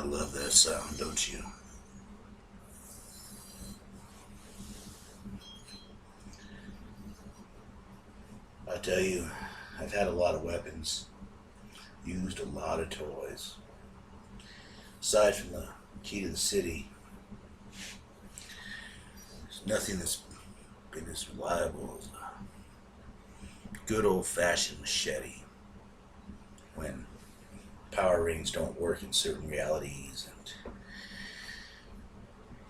love that sound, don't you? I tell you, I've had a lot of weapons, used a lot of toys. Aside from the key to the city, there's nothing that's been as reliable as a good old-fashioned machete when power rings don't work in certain realities and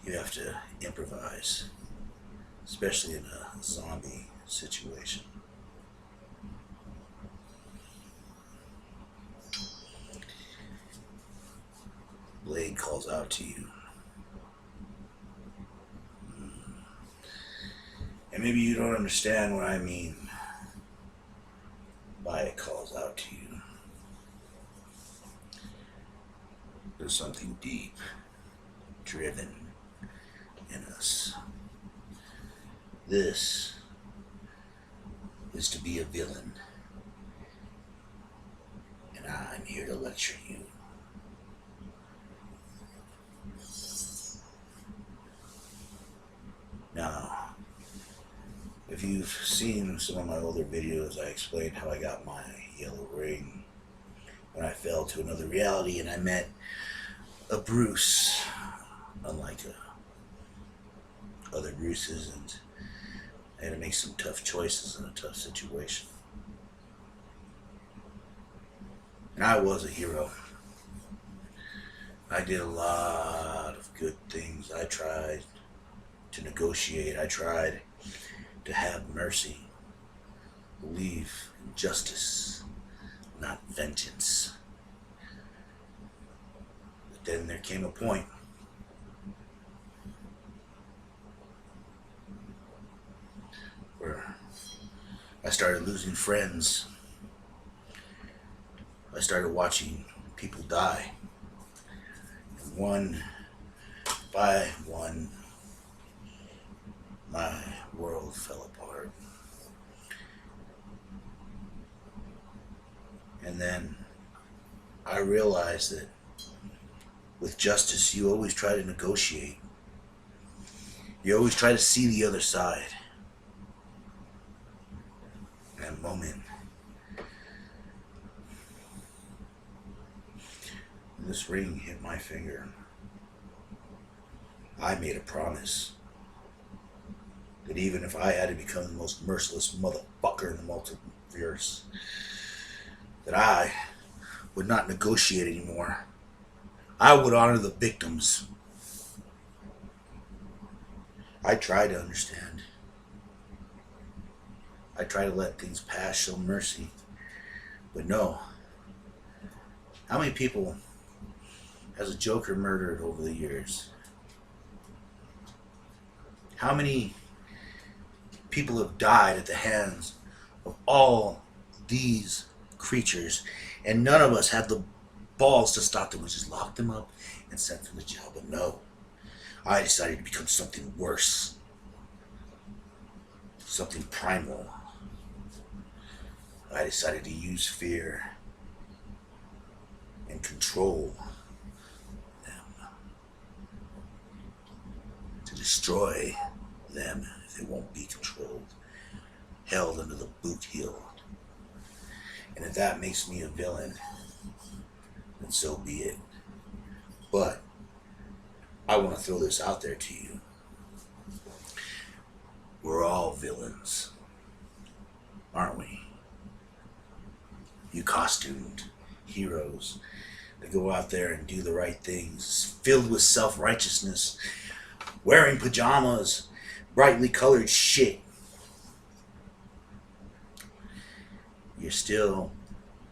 you have to improvise, especially in a zombie situation. Blade calls out to you. And maybe you don't understand what I mean by it calls out to you. There's something deep, driven in us. This is to be a villain, and I'm here to lecture you. Now, if you've seen some of my older videos, I explained how I got my yellow ring when I fell to another reality and I met a Bruce, unlike other Bruces, and I had to make some tough choices in a tough situation. And I was a hero. I did a lot of good things. I tried to negotiate. I tried to have mercy, believe in justice, not vengeance. But then there came a point where I started losing friends. I started watching people die. And one by one, my world fell apart. And then I realized that with justice, you always try to negotiate. You always try to see the other side. In that moment, when this ring hit my finger, I made a promise that even if I had to become the most merciless motherfucker in the multiverse, that I would not negotiate anymore. I would honor the victims. I try to understand. I try to let things pass, show mercy. But no. How many people has a Joker murdered over the years? How many people have died at the hands of all these creatures, and none of us had the balls to stop them? We just locked them up and sent them to jail. But no, I decided to become something worse, something primal. I decided to use fear and control them, to destroy them if they won't be controlled, held under the boot heel. And if that makes me a villain, then so be it. But I want to throw this out there to you. We're all villains, aren't we? You costumed heroes that go out there and do the right things, filled with self-righteousness, wearing pajamas, brightly colored shit. You're still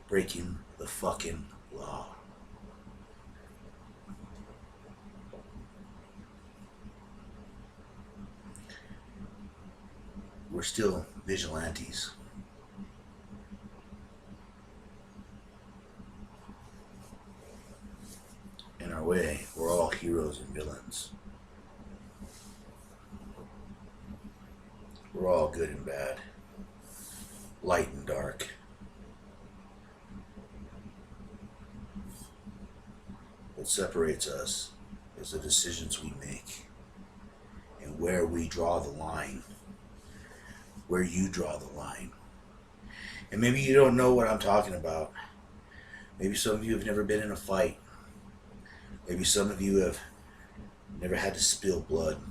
breaking the fucking law. We're still vigilantes. In our way, we're all heroes and villains. We're all good and bad, light and dark. What separates us is the decisions we make and where we draw the line, where you draw the line. And maybe you don't know what I'm talking about. Maybe some of you have never been in a fight. Maybe some of you have never had to spill blood,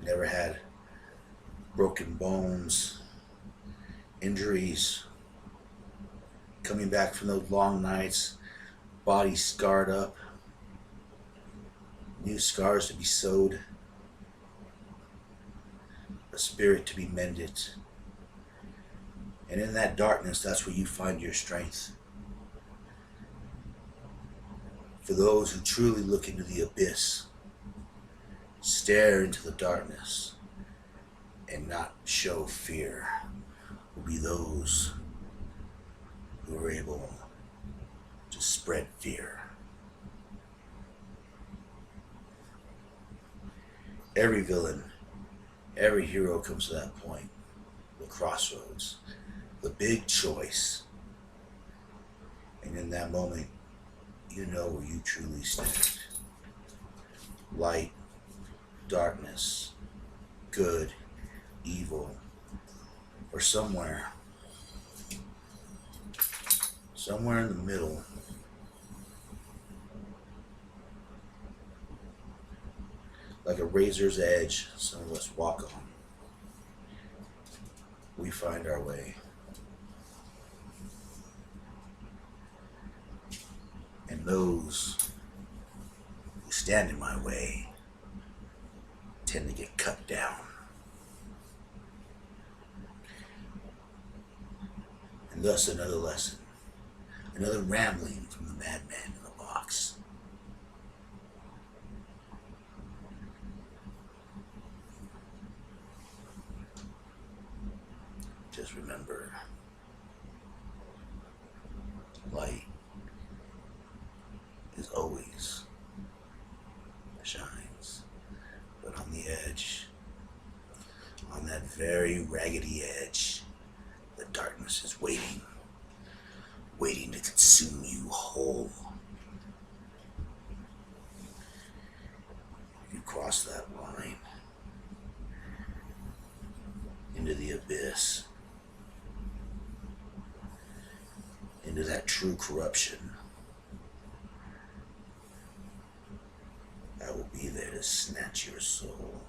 never had broken bones, injuries, coming back from those long nights, body scarred up, new scars to be sewed, a spirit to be mended. And in that darkness, that's where you find your strength. For those who truly look into the abyss, stare into the darkness, and not show fear, will be those who are able to spread fear. Every villain, every hero comes to that point, the crossroads, the big choice. And in that moment, you know where you truly stand. Light, darkness, good, evil, or somewhere in the middle. Like a razor's edge some of us walk on. We find our way. And those who stand in my way tend to get cut down. And thus another lesson, another rambling from the madman in the box. Just remember, light is always shines, but on the edge, on that very raggedy edge, the darkness is waiting to consume you whole. You cross that line into the abyss, into that true corruption. I will be there to snatch your soul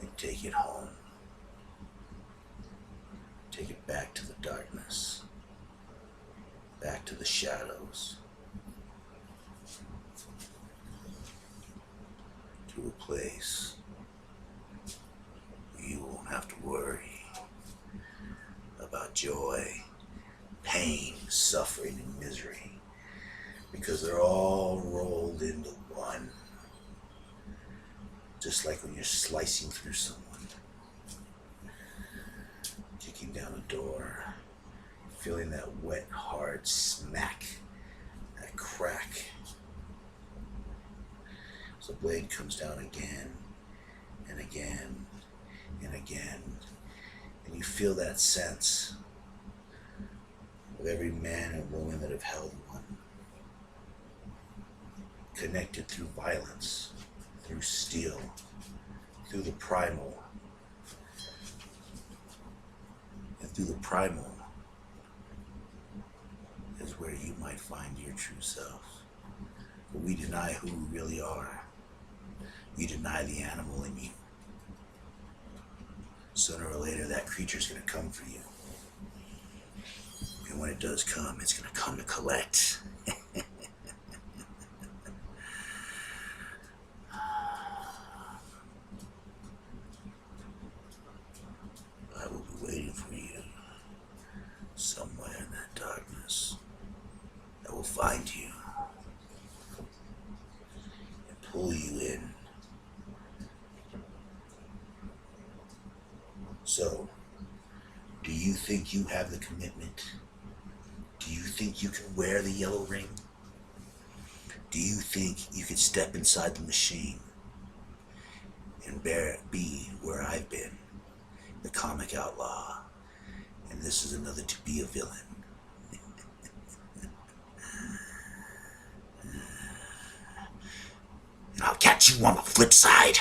and take it home. Take it back to the darkness, back to the shadows, to a place where you won't have to worry about joy, pain, suffering, and misery, because they're all rolled into one. Just like when you're slicing through someone, kicking down a door, feeling that wet, hard smack, that crack. So the blade comes down again and again and again, and you feel that sense of every man and woman that have held one, connected through violence, through steel, through the primal. And through the primal is where you might find your true self. But we deny who we really are. We deny the animal in you. Sooner or later, that creature's gonna come for you. And when it does come, it's gonna come to collect. I will be waiting for you somewhere in that darkness. I will find you and pull you in. So, do you think you have the commitment? Do you think you can wear the yellow ring? Do you think you could step inside the machine and be where I've been, the comic outlaw, and this is another to be a villain? I'll catch you on the flip side.